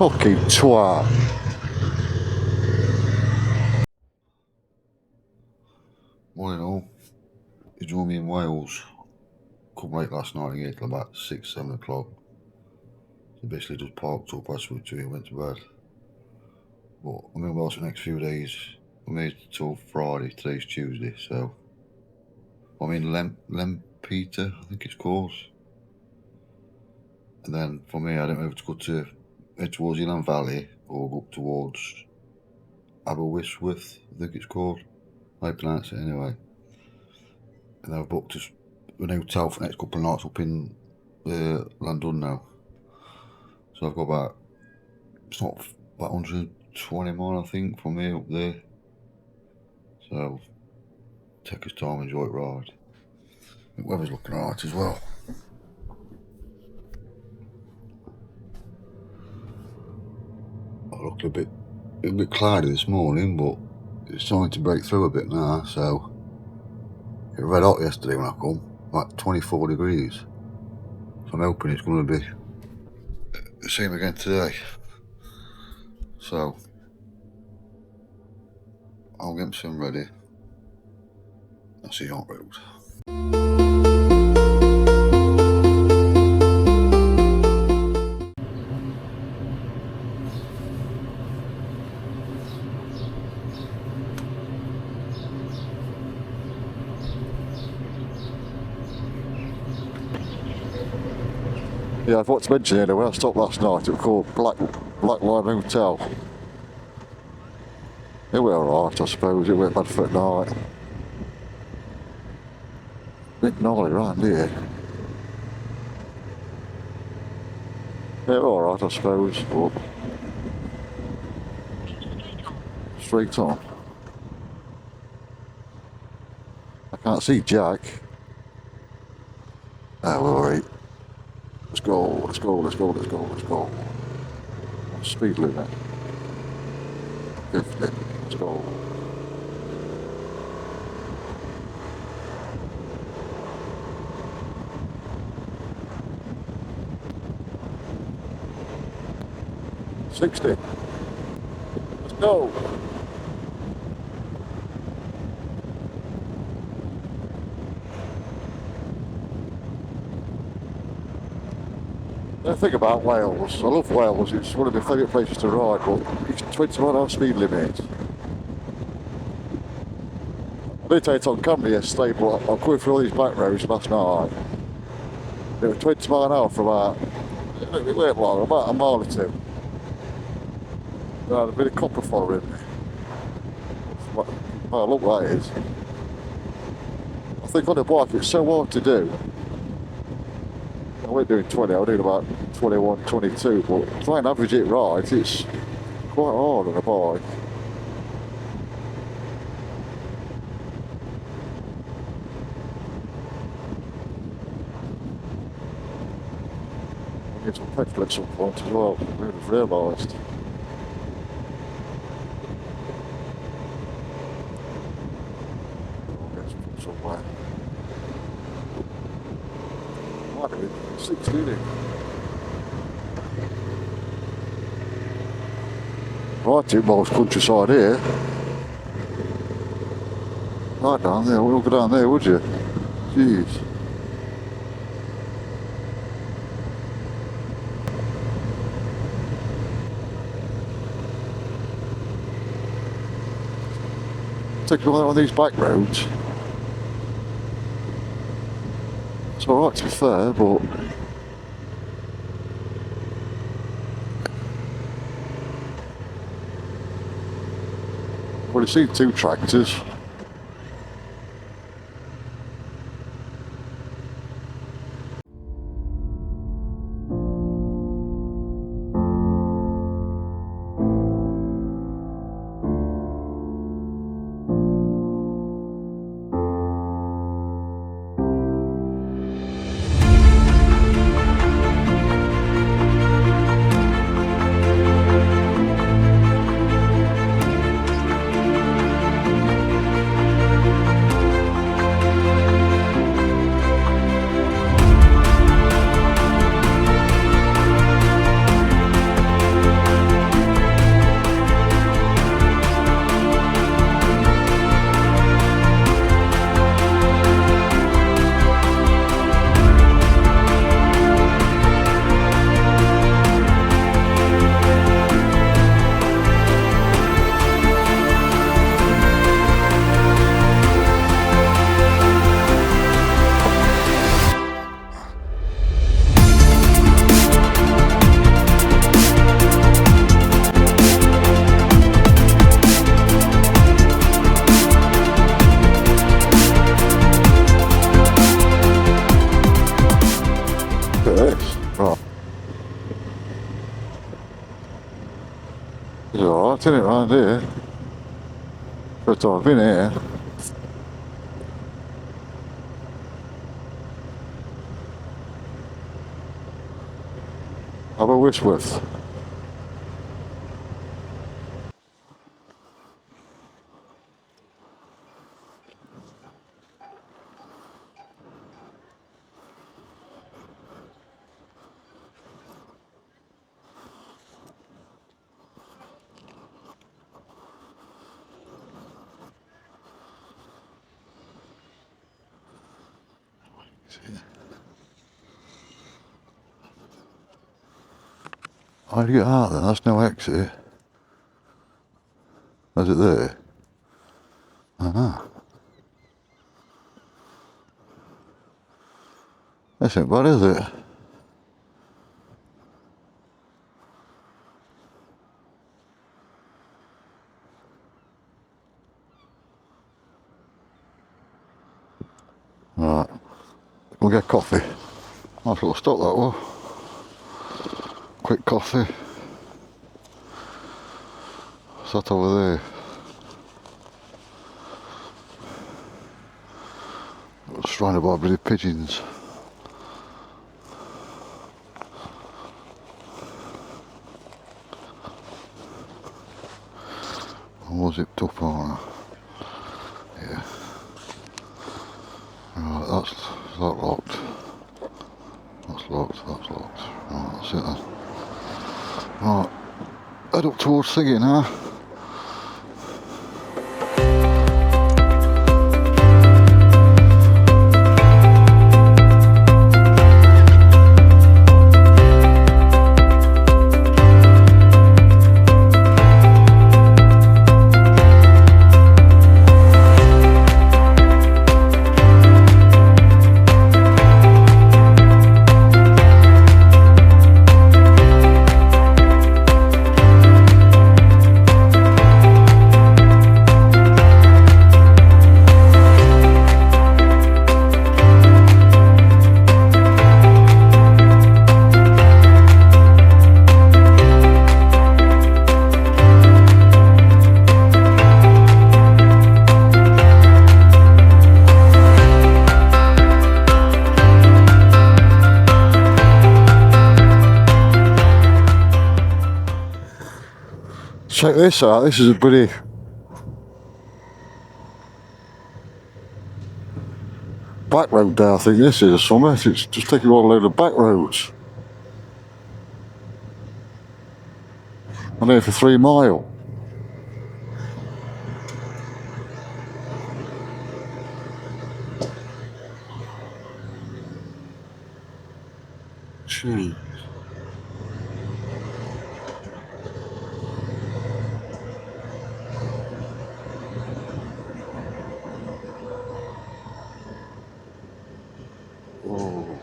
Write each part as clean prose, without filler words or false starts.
Fucking twat. Morning all. You joined me in Wales. Come late last night and get till about 6-7 o'clock. So basically just parked up, passed through 2 and went to bed. But I'm in Wales for the next few days. I'm here till Friday, today's Tuesday, so I'm in Lempita, I think it's called. And then from here I don't know if to go to head towards Elan Valley or go up towards Aberystwyth, I think it's called. I pronounce it anyway. And I've booked an hotel for the next couple of nights up in Llandudno. So I've got about 120 miles I think from here up there. So take us time, enjoy it ride. The weather's looking alright as well. I looked a bit cloudy this morning, but it's starting to break through a bit now, so it was red hot yesterday when I come, like 24 degrees. So I'm hoping it's going to be the same again today. So I'll get some ready. I'll see you on road. Yeah, I forgot to mention here, when I stopped last night, it was called Black Line Hotel. It went alright, I suppose. It went bad for at night. Bit gnarly round here. Yeah, alright, I suppose, but straight on. I can't see Jack. Oh, alright. Let's go. Speed limit. 50. Let's go. $60. Let's go. The thing about Wales, I love Wales, it's one of my favourite places to ride, but it's 21 speed limit. I did take it on camera yesterday, but I'm going through all these back roads last night. It was 20 mile an hour for about, it weren't long, about a mile or two. There's a bit of copper following me. Well, look that is. I think on a bike it's so hard to do. I weren't doing 20, I was doing about 21, 22, but trying to average it right, it's quite hard on a bike. I need some petrol at some point as well, I have realised. Somewhere. Might have been 16. Right, too most countryside here. Right down there, we'll go down there, would you? Jeez. Take a look on these back roads. It's alright to be fair, but well, you see 2 tractors. alright, isn't it, round here? First time I've been here. How about Wisworth? How do you get out then? That's no exit. Is it there? Ah. That's not bad, is it? Right. We'll get coffee. Nice little stop that was. Quick coffee. What's that over there? Surrounded by bloody pigeons. Or was it up on? Yeah. Right, that's that locked. That's locked, that's locked. Right, that's it then. Right, head up towards Thingy now. Check this out, this is a bloody back road there, I think this is, or something. It's just taking all a load of back roads. I'm here for 3 miles. Gee. Oh.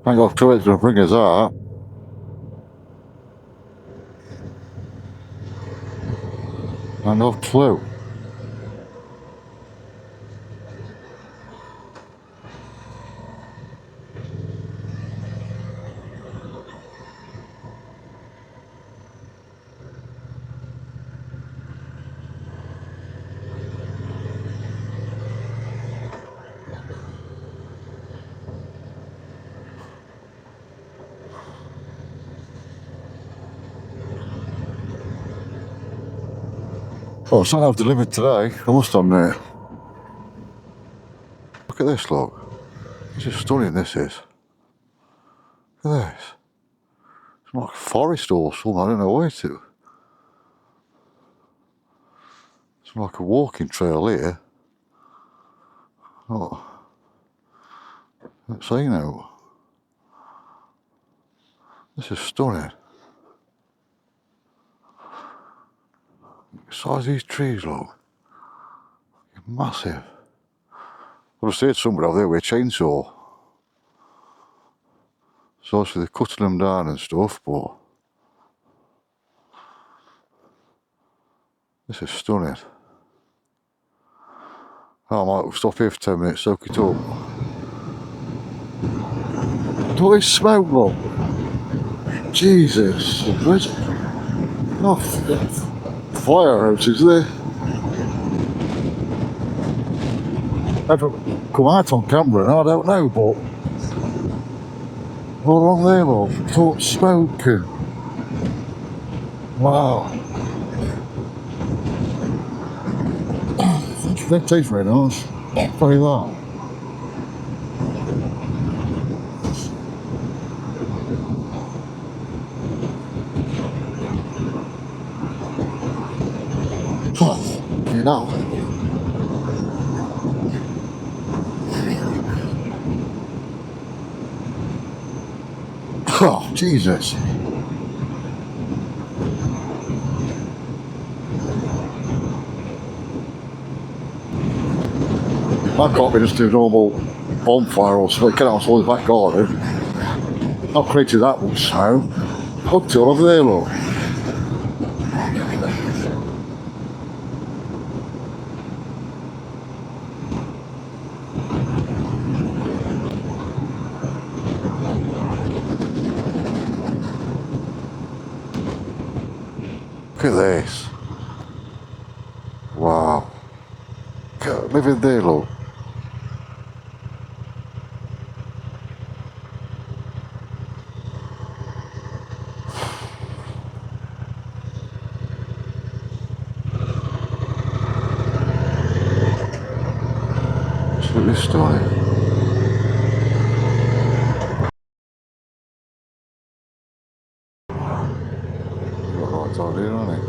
Hang off to it's gonna bring us out. And no clue. Oh, something I've delivered today. I must admit. Look at this, look. It's just stunning, this is. Look at this. It's like a forest or something, I don't know where to. It's like a walking trail here. Oh. Let's see now. This is stunning. The size of these trees, look. Massive. I just heard somebody over there with a chainsaw. So obviously they're cutting them down and stuff, but this is stunning. I might stop here for 10 minutes, soak it up. Look at this smoke, look. Jesus. Where's... Oh, fire out, is there? Ever come out on camera, I don't know, but all along there, look, thought smoking. Wow. That tastes very nice. Very that. You know. Oh, Jesus. I can't be just do a normal bonfire or something, get out on someone's back garden. I've created that much snow. Look till over there, look. Look at this. Wow. Live in there, look. Look at this time. Got the right idea, hasn't it?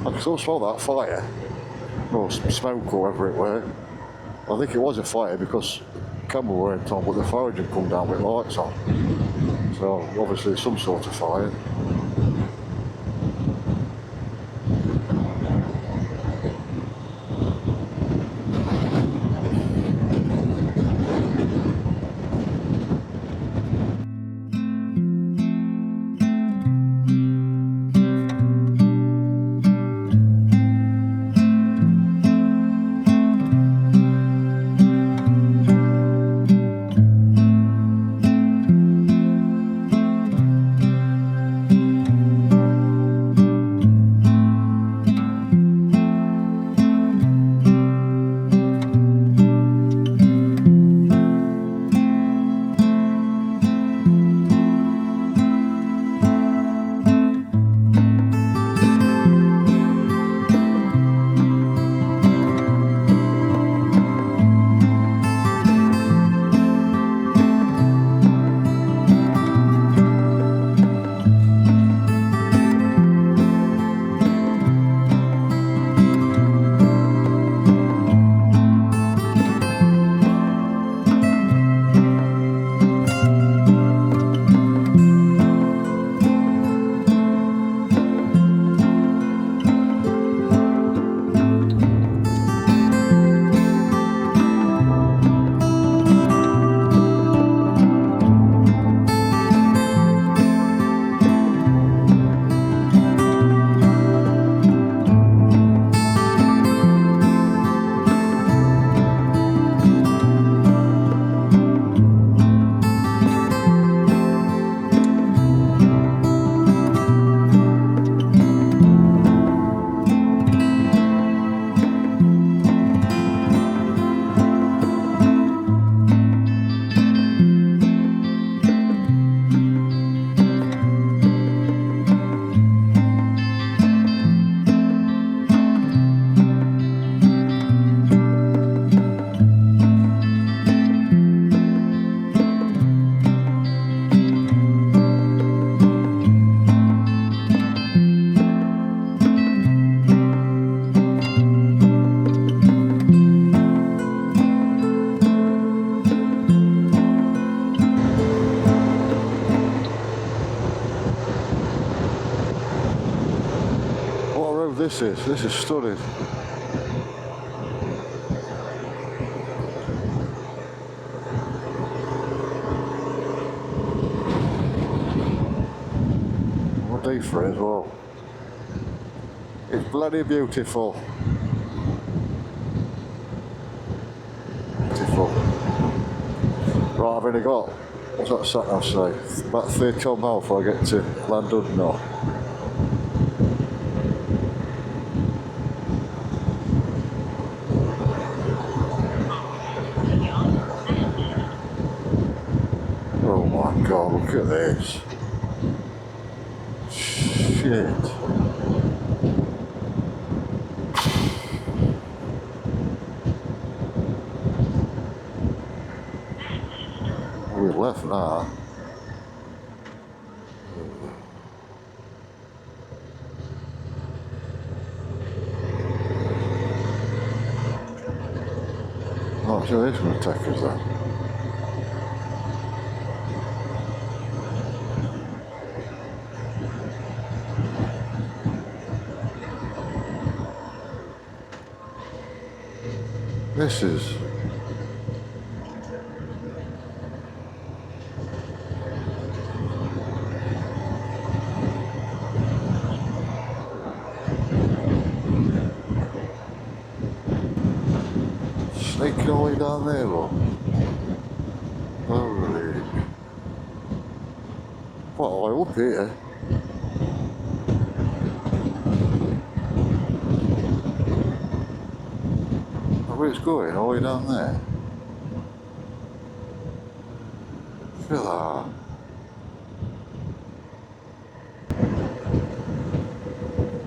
I can still smell that fire. Or smoke or whatever it were. I think it was a fire because the camera weren't on, but the fire had come down with lights on. So obviously some sort of fire. this is. This is stunning. What day for it as well. It's bloody beautiful. Beautiful. Right, I've only got, what's that sat nav say? About 30 odd miles before I get to Llandudno. Oh my god, look at this. Shit. We left now. Oh, so it's going to take us then. This is... Sneaking all the way down there, look. Holy. Quite high up here. Where it's going, all the way down there. Look at that.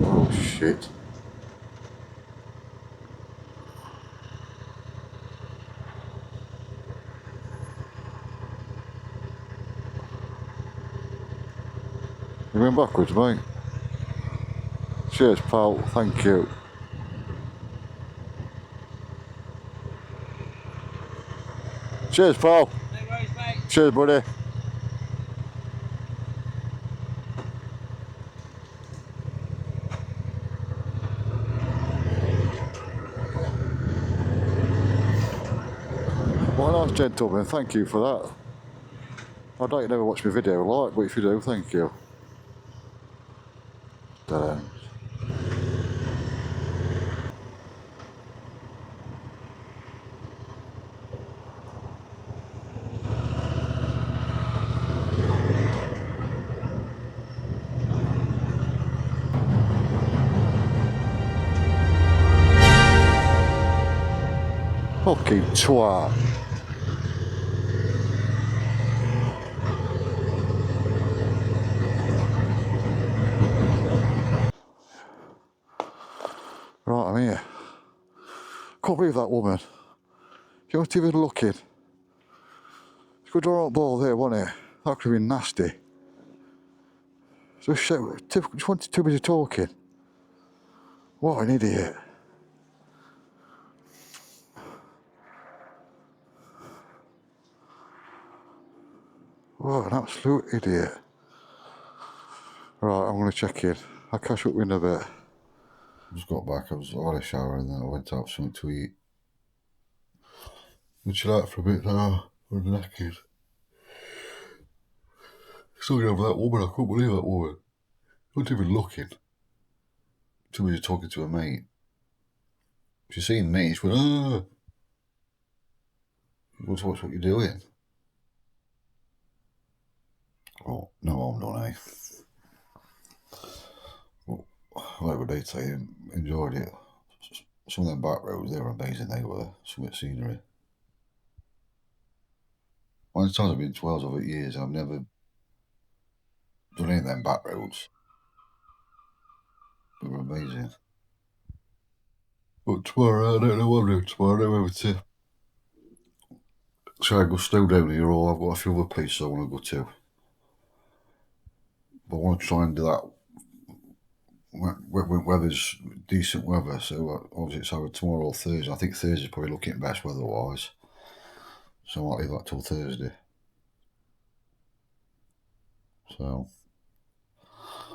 Oh shit. You went backwards, mate. Cheers, pal. Thank you. Cheers, pal. No worries, mate. Cheers, buddy. Well, nice gentleman. Thank you for that. I don't you never watch my video like, but if you do, thank you. Ta-da. Fucking twat. Right, I'm here. Can't believe that woman. She wasn't even looking. She could draw out ball there, wasn't it? That could have been nasty. So she wanted too busy talking. What an idiot. What an absolute idiot. Right, I'm going to check in. I'll catch up with you in a bit. Just got back, I had a shower and then I went out for something to eat. And chill out for a bit now. I'm knackered. Still over that woman, I couldn't believe that woman. She wasn't even looking. Too busy talking to her mate. She seen me, she went, ah. You want to watch what you're doing? Oh, no harm done, eh? Well, like what they say, enjoyed it. Some of them back roads, they were amazing, they were. Some of the scenery. One of the times I've been to Wales over years, I've never done any of them back roads. They were amazing. But tomorrow, I don't know what I'm doing tomorrow. I don't know whether to try and go slow down here or I've got a few other places I want to go to. But I want to try and do that when weather's decent weather. So obviously it's either tomorrow or Thursday. I think Thursday's probably looking best weather-wise. So I might leave that till Thursday. So,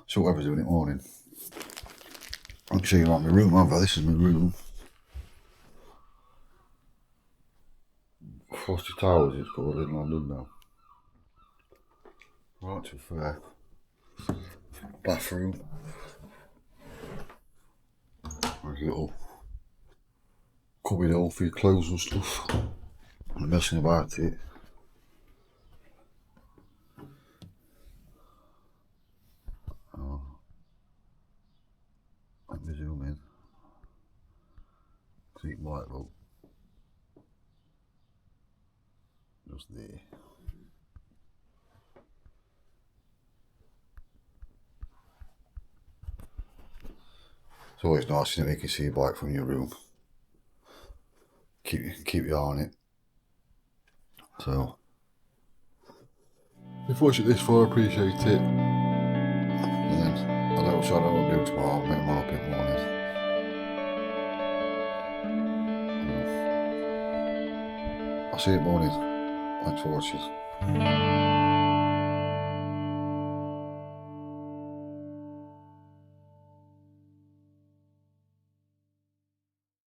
see what weather's doing in the morning. I can show you around my room, haven't I? This is my room. Frosty Towers it's called in Llandudno. Right to fair. Bathroom. There's a little cupboard hole for your clothes and stuff. I'm messing about it. Oh. Let me zoom in. So you might look just there. It's always nice that you can see your bike from your room. Keep your eye on it. So if you watch it this far, I appreciate it. And then I don't know what I'll do tomorrow. I'll make mine up in the morning. I'll see you in the morning. Thanks for watching.